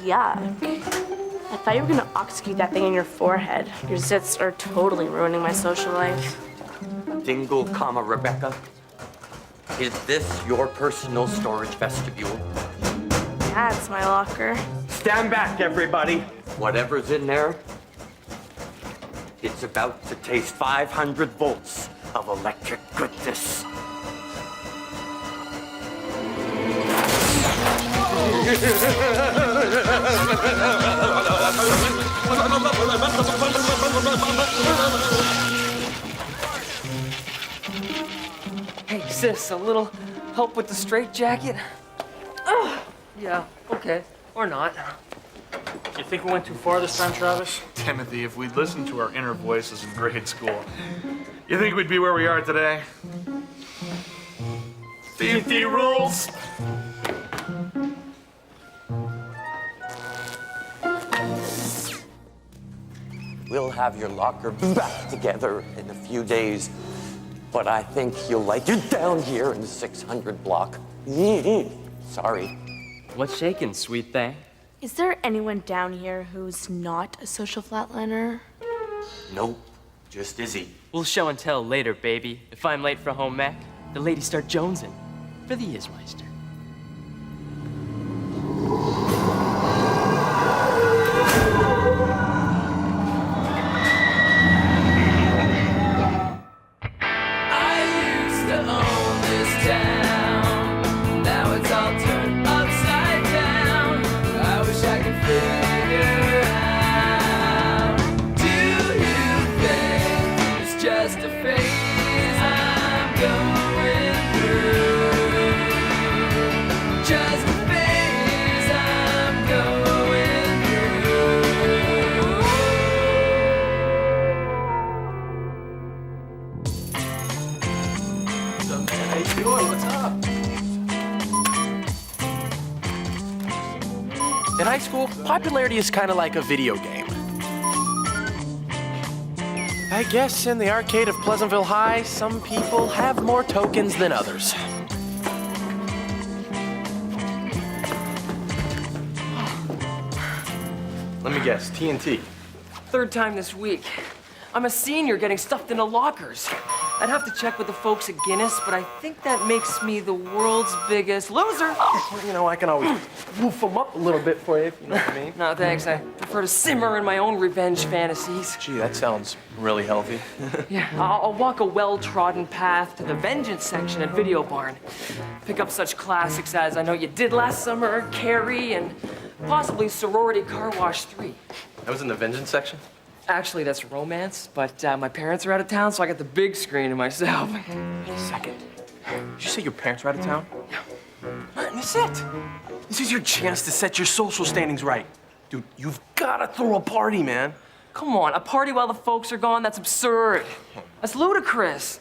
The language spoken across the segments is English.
Yuck. I thought you were gonna oxecute that thing in your forehead. Your zits are totally ruining my social life. Dingle, Rebecca. Is this your personal storage vestibule? Yeah, it's my locker. Stand back, everybody. Whatever's in there, it's about to taste 500 volts of electric goodness. Hey, sis, a little help with the straitjacket? Yeah, okay. Or not. You think we went too far this time, Travis? Timothy, if we'd listened to our inner voices in grade school, you think we'd be where we are today? D&D rules! We'll have your locker back together in a few days, but I think you'll like it down here in the 600 block. Sorry. What's shaking, sweet thing? Is there anyone down here who's not a social flatliner? Nope, just Izzy. We'll show and tell later, baby. If I'm late for home ec, the ladies start jonesing for the Ismeister. In high school, popularity is kind of like a video game. I guess in the arcade of Pleasantville High, some people have more tokens than others. Let me guess, TNT. Third time this week. I'm a senior getting stuffed into lockers. I'd have to check with the folks at Guinness, but I think that makes me the world's biggest loser. You know, I can always woof them up a little bit for you, if you know what I mean. No, thanks. I prefer to simmer in my own revenge fantasies. Gee, that sounds really healthy. Yeah, I'll walk a well-trodden path to the Vengeance section at Video Barn. Pick up such classics as I Know You Did Last Summer, Carrie, and possibly Sorority Car Wash 3. That was in the Vengeance section? Actually, that's romance, but my parents are out of town, so I got the big screen to myself. Wait a second. Did you say your parents are out of town? Yeah. Man, this is it. This is your chance to set your social standings right. Dude, you've got to throw a party, man. Come on, a party while the folks are gone? That's absurd. That's ludicrous.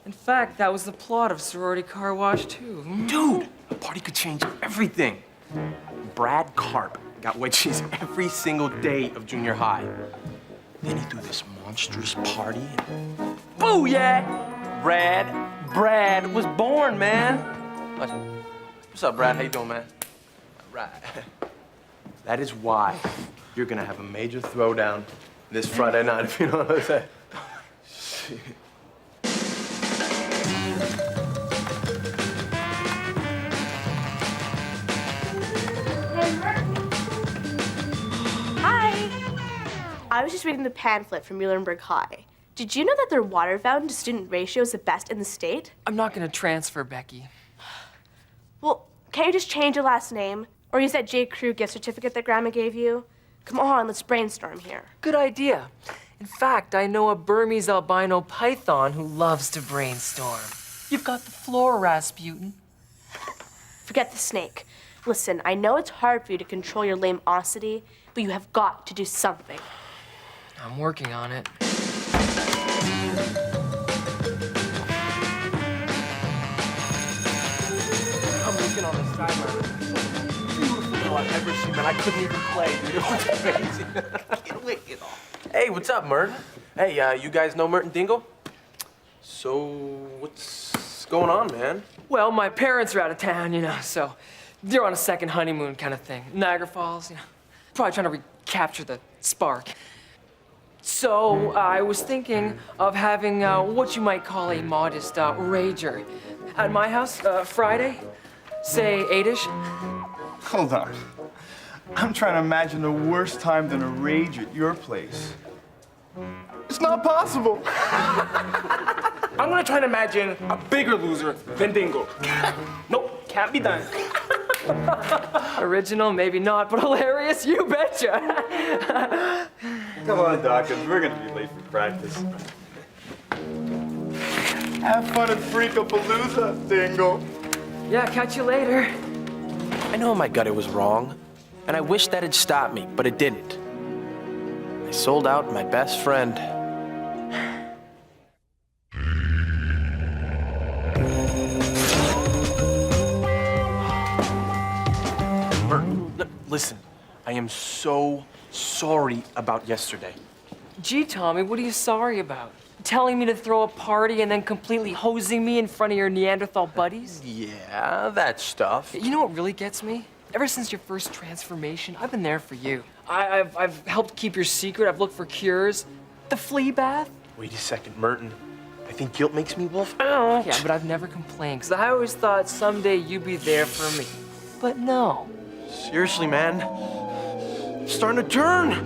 In fact, that was the plot of Sorority Car Wash 2. Dude, a party could change everything. Brad Karp got wedgies every single day of junior high. Then he threw this monstrous party and booyah! Brad was born, man. What's up, Brad? How you doing, man? All right. That is why you're gonna have a major throwdown this Friday night, if you know what I'm saying. I was just reading the pamphlet from Muhlenberg High. Did you know that their water fountain to student ratio is the best in the state? I'm not gonna transfer, Becky. Well, can't you just change your last name? Or use that J. Crew gift certificate that Grandma gave you? Come on, let's brainstorm here. Good idea. In fact, I know a Burmese albino python who loves to brainstorm. You've got the floor, Rasputin. Forget the snake. Listen, I know it's hard for you to control your lame-osity, but you have got to do something. I'm working on it. I've ever seen, man. I couldn't even play, dude. It was amazing. Can't wait it all. Hey, what's up, Merton? Hey, you guys know Merton Dingle? So, what's going on, man? Well, my parents are out of town, you know, so they're on a second honeymoon kind of thing. Niagara Falls, you know. Probably trying to recapture the spark. So I was thinking of having what you might call a modest rager at my house Friday, say 8-ish. Hold on. I'm trying to imagine the worst time than a rage at your place. It's not possible. I'm gonna try to imagine a bigger loser than Dingle. Nope, can't be done. Original, maybe not, but hilarious, you betcha. Come on, Dawkins. We're gonna be late for practice. Have fun at Freakapalooza, Dingle. Yeah, catch you later. I know in my gut it was wrong, and I wish that had stopped me, but it didn't. I sold out my best friend. Merton, listen, I am so sorry about yesterday. Gee, Tommy, what are you sorry about? Telling me to throw a party and then completely hosing me in front of your Neanderthal buddies? Yeah, that stuff. You know what really gets me? Ever since your first transformation, I've been there for you. I've helped keep your secret. I've looked for cures. The flea bath. Wait a second, Merton. I think guilt makes me wolf. Oh, yeah, but I've never complained because I always thought someday you'd be there for me. But no. Seriously, man. I'm starting to turn.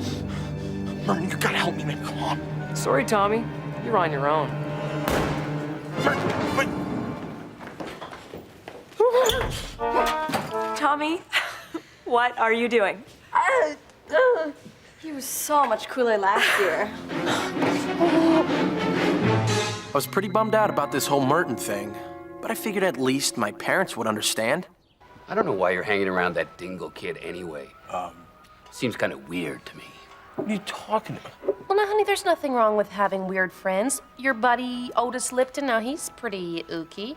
Merton, you gotta help me, man. Come on. Sorry, Tommy. You're on your own. Merton, wait. Tommy, what are you doing? He was so much cooler last year. I was pretty bummed out about this whole Merton thing, but I figured at least my parents would understand. I don't know why you're hanging around that Dingle kid anyway. Seems kind of weird to me. What are you talking about? Well, now, honey, there's nothing wrong with having weird friends. Your buddy, Otis Lipton, now he's pretty ooky.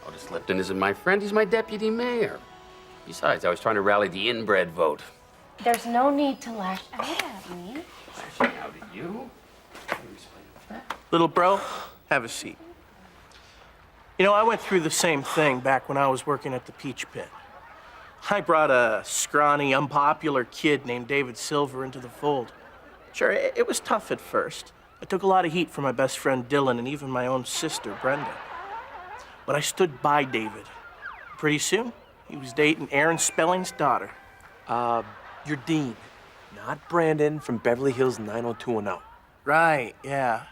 Otis Lipton isn't my friend, he's my deputy mayor. Besides, I was trying to rally the inbred vote. There's no need to lash out at me. Lashing out at you? Little bro, have a seat. You know, I went through the same thing back when I was working at the Peach Pit. I brought a scrawny, unpopular kid named David Silver into the fold. Sure, it was tough at first. I took a lot of heat from my best friend Dylan and even my own sister, Brenda. But I stood by David. Pretty soon, he was dating Aaron Spelling's daughter. You're Dean, not Brandon from Beverly Hills 90210. Right, yeah.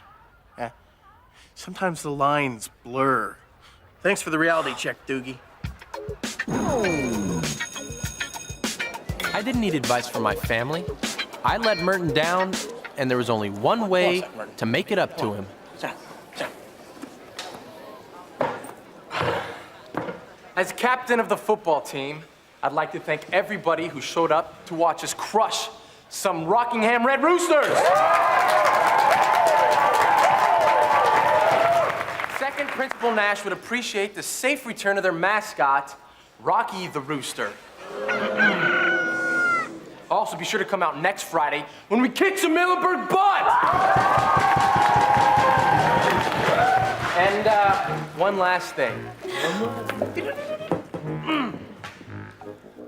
Sometimes the lines blur. Thanks for the reality check, Doogie. I didn't need advice from my family. I let Merton down, and there was only one way to make it up to him. As captain of the football team, I'd like to thank everybody who showed up to watch us crush some Rockingham Red Roosters. Second, Principal Nash would appreciate the safe return of their mascot, Rocky the Rooster. Also, be sure to come out next Friday when we kick some Middleburg butt! And one last thing.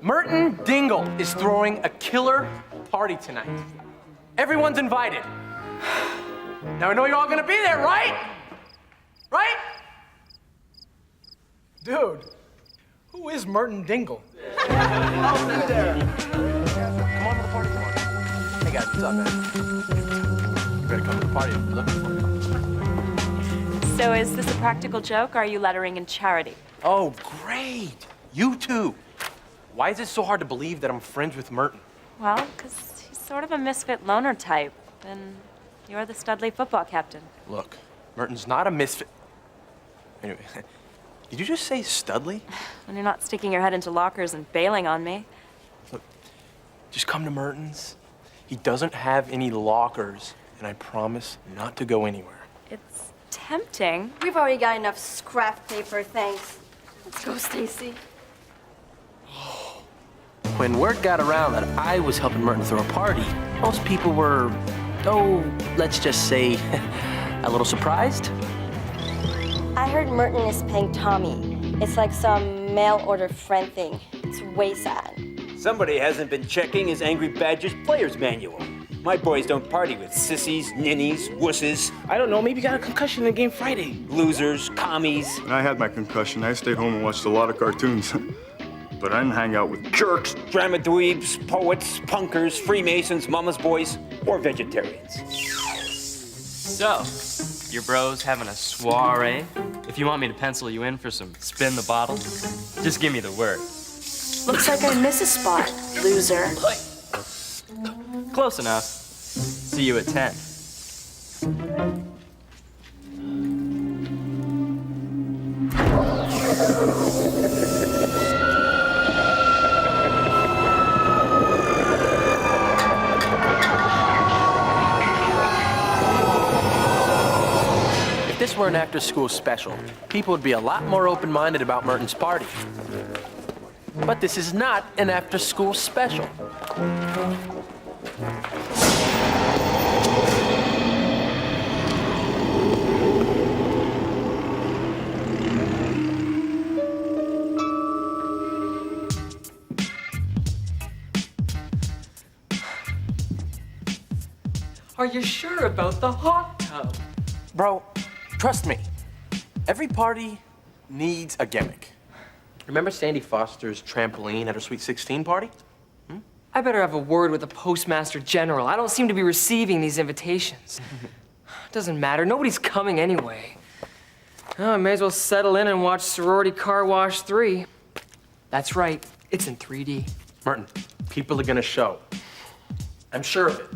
Merton Dingle is throwing a killer party tonight. Everyone's invited. Now I know you're all gonna be there, right? Right? Dude, who is Merton Dingle? Come on to the party tomorrow. Hey guys, what's up, man? You better come to the party. I'm looking for you. So is this a practical joke, or are you lettering in charity? Oh, great. You too. Why is it so hard to believe that I'm friends with Merton? Well, because he's sort of a misfit loner type, and you're the Studley football captain. Look, Merton's not a misfit. Anyway, did you just say Studley? When you're not sticking your head into lockers and bailing on me. Look, just come to Merton's. He doesn't have any lockers, and I promise not to go anywhere. It's tempting. We've already got enough scrap paper, thanks. Let's go, Stacy. when word got around that I was helping Merton throw a party, most people were, let's just say, a little surprised. I heard Merton is paying Tommy. It's like some mail order friend thing. It's way sad. Somebody hasn't been checking his Angry Badgers player's manual. My boys don't party with sissies, ninnies, wusses. I don't know, maybe you got a concussion in the game Friday. Losers, commies. When I had my concussion, I stayed home and watched a lot of cartoons. But I didn't hang out with Jerks, drama dweebs, poets, punkers, Freemasons, mama's boys, or vegetarians. So, your bro's having a soiree? If you want me to pencil you in for some spin the bottle, just give me the word. Looks like I miss a spot, loser. Close enough. See you at 10. If this were an after-school special, people would be a lot more open-minded about Merton's party. But this is not an after-school special. Are you sure about the hot tub? Bro, trust me. Every party needs a gimmick. Remember Sandy Foster's trampoline at her Sweet 16 party? I better have a word with the Postmaster General. I don't seem to be receiving these invitations. Doesn't matter. Nobody's coming anyway. Oh, I may as well settle in and watch Sorority Car Wash 3. That's right. It's in 3D. Merton, people are gonna show. I'm sure of it.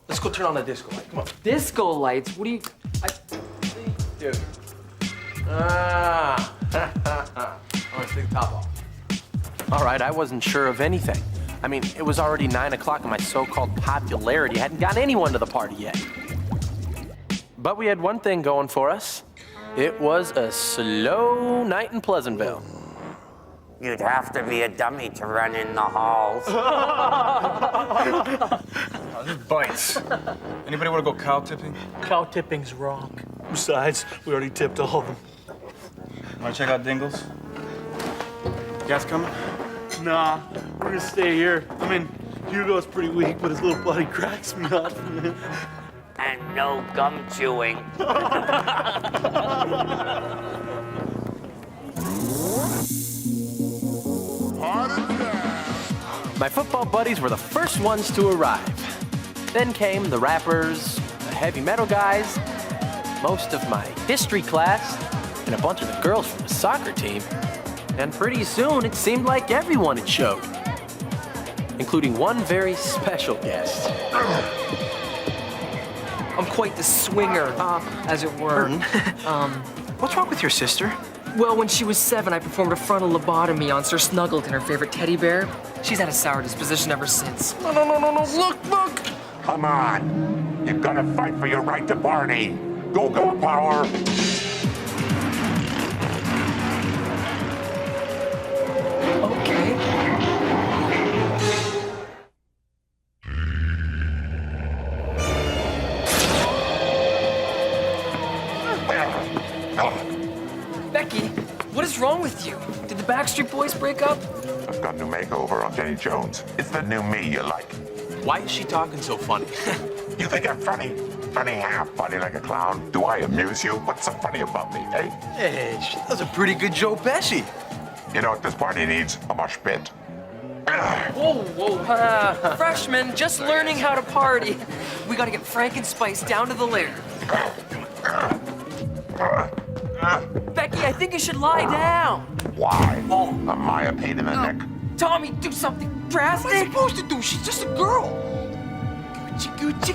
Let's go turn on the disco light. Come on. Disco lights? What do you... Dude. I want to take the top off. All right, I wasn't sure of anything. I mean, it was already 9 o'clock and my so-called popularity hadn't gotten anyone to the party yet. But we had one thing going for us. It was a slow night in Pleasantville. You'd have to be a dummy to run in the halls. Oh, this bites. Anybody want to go cow tipping? Cow tipping's wrong. Besides, we already tipped all of them. Want to check out Dingles? You guys coming? Nah, we're gonna stay here. I mean, Hugo's pretty weak, but his little buddy cracks me up. And no gum chewing. My football buddies were the first ones to arrive. Then came the rappers, the heavy metal guys, most of my history class, and a bunch of the girls from the soccer team. And pretty soon, it seemed like everyone had showed, including one very special guest. I'm quite the swinger, as it were. What's wrong with your sister? Well, when she was 7, I performed a frontal lobotomy on Sir Snuggleton, her favorite teddy bear. She's had a sour disposition ever since. No, look! Come on. You're gonna fight for your right to party. Go, power. Okay. Becky, what is wrong with you? Did the Backstreet Boys break up? I've got a new makeover on Jenny Jones. It's the new me you like. Why is she talking so funny? You think I'm funny? Funny how? Funny like a clown? Do I amuse you? What's so funny about me, eh? Hey, she does a pretty good Joe Pesci. You know what this party needs? A mosh pit. Whoa. Freshman, just learning how to party. We gotta get Frankenspice down to the lair. Becky, I think you should lie down. Why? Am I a pain in the neck? Tommy, do something drastic. What am I supposed to do? She's just a girl. Gucci.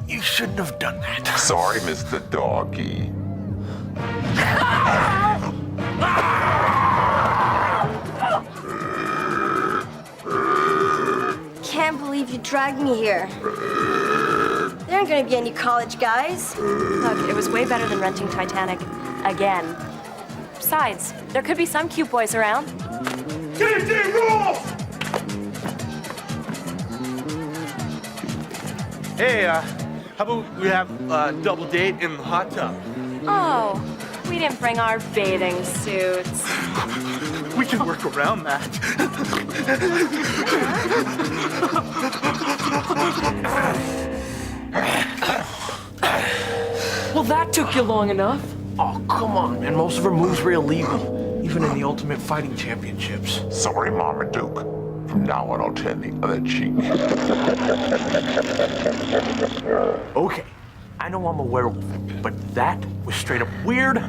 You shouldn't have done that. Sorry, Mr. Doggy. Can't believe you dragged me here. There aren't gonna be any college guys. Look, it was way better than renting Titanic again. Besides, there could be some cute boys around. JJ rules! Hey, how about we have a double date in the hot tub? Oh, we didn't bring our bathing suits. We can work around that. Well, that took you long enough. Oh, come on, man. Most of her moves were illegal, even in the Ultimate Fighting Championships. Sorry, Marmaduke. From now on, I'll turn the other cheek. Okay, I know I'm a werewolf, but that was straight up weird.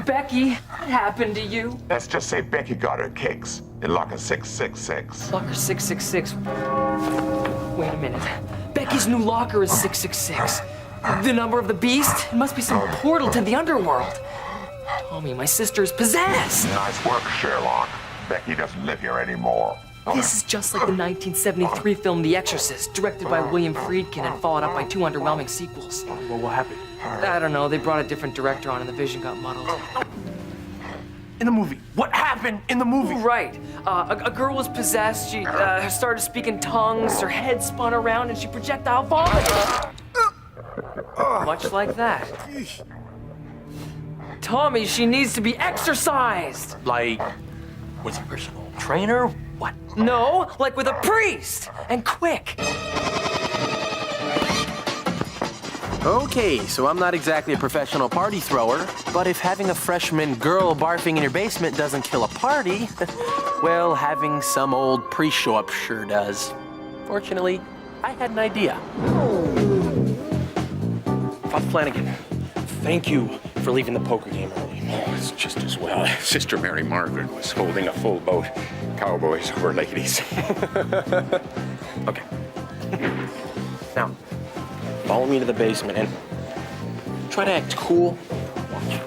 Becky, what happened to you? Let's just say Becky got her kicks in Locker 666. Locker 666. Wait a minute. Becky's new locker is 666. The number of the beast? It must be some portal to the underworld. Tommy, my sister's possessed. Nice work, Sherlock. Becky doesn't live here anymore. This is just like the 1973 film The Exorcist, directed by William Friedkin and followed up by 2 underwhelming sequels. Well, what happened? I don't know. They brought a different director on and the vision got muddled. In the movie. What happened in the movie? Right. A girl was possessed. She started speaking tongues. Her head spun around and she projectile vomited. Much like that. Tommy, she needs to be exorcised. Like, with a personal trainer? What? No, like with a priest. And quick. Okay, so I'm not exactly a professional party thrower, but if having a freshman girl barfing in your basement doesn't kill a party, well, having some old priest show up sure does. Fortunately, I had an idea. Father Flanagan, thank you for leaving the poker game early. Oh, it's just as well. Sister Mary Margaret was holding a full boat. Cowboys over ladies. Okay. Now, follow me to the basement and try to act cool. Watch.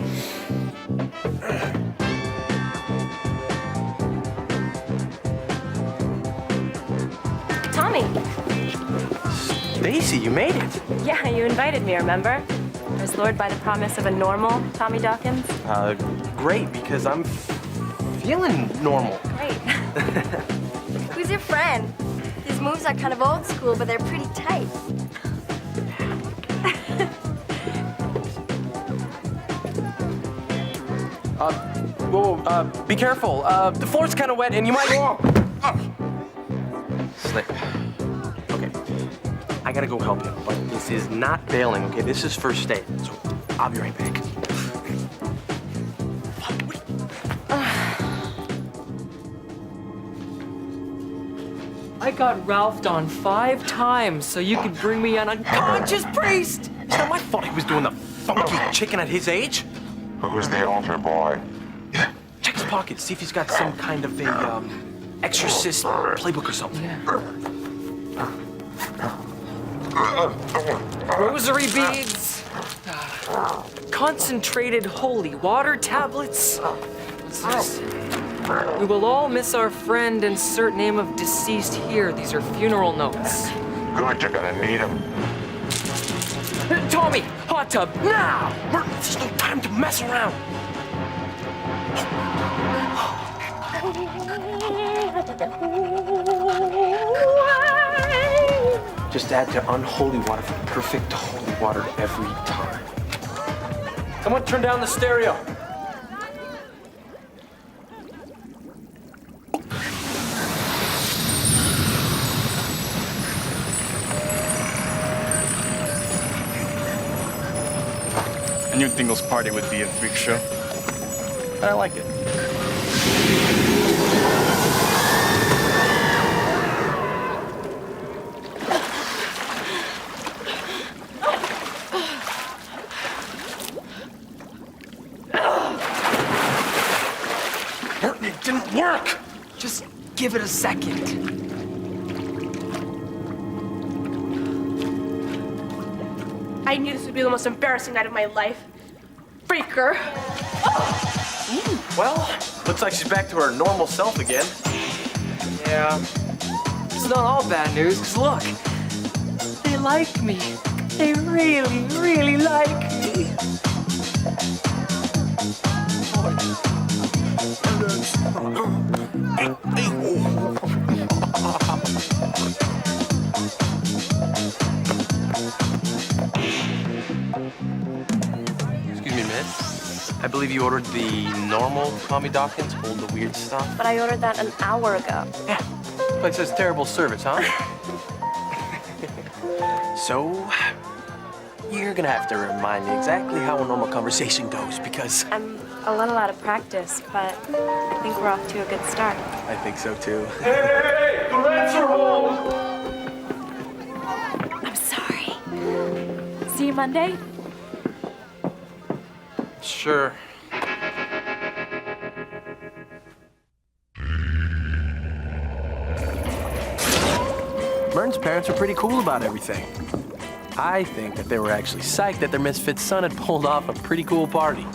Tommy. Stacy, you made it. Yeah, you invited me, remember? I was lured by the promise of a normal Tommy Dawkins. Great, because I'm feeling normal. Great. Who's your friend? These moves are kind of old school, but they're pretty tight. Be careful. The floor's kind of wet and you might slip. Okay. I gotta go help you, but this is not bailing, okay? This is first aid, so I'll be right back. I got Ralphed on 5 times so you could bring me an unconscious priest. It's not my fault he was doing the funky chicken at his age. Who's the altar boy? Check his pockets, see if he's got some kind of a, exorcist playbook or something. Rosary beads. Concentrated holy water tablets. What's this? We will all miss our friend. Insert name of deceased here. These are funeral notes. Good, you're gonna need him. Tommy, hot tub, now! Merton, there's no time to mess around. Just add to unholy water for perfect holy water every time. Someone turn down the stereo. I knew Dingle's party would be a freak show. And I like it. Merton, it didn't work. Just give it a second. I knew this would be the most embarrassing night of my life. Freaker. Well, looks like she's back to her normal self again. Yeah. It's not all bad news, 'cause look. They like me. They really, really like me. Excuse me, miss. I believe you ordered the normal Tommy Dawkins, hold the weird stuff. But I ordered that an hour ago. Place says terrible service, huh? So, you're gonna have to remind me exactly how a normal conversation goes because I'm a little out of practice, but I think we're off to a good start. I think so too. Hey, the rats are home! I'm sorry. See you Monday? Sure. Merton's parents are pretty cool about everything. I think that they were actually psyched that their misfit son had pulled off a pretty cool party.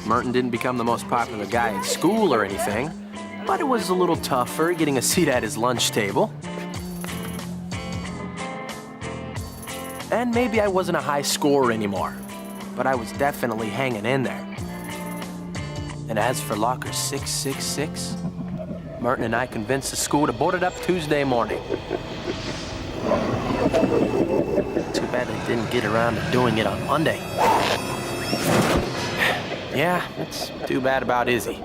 Merton didn't become the most popular guy at school or anything, but it was a little tougher getting a seat at his lunch table. And maybe I wasn't a high scorer anymore, but I was definitely hanging in there. And as for locker 666, Merton and I convinced the school to board it up Tuesday morning. Too bad they didn't get around to doing it on Monday. Yeah, it's too bad about Izzy.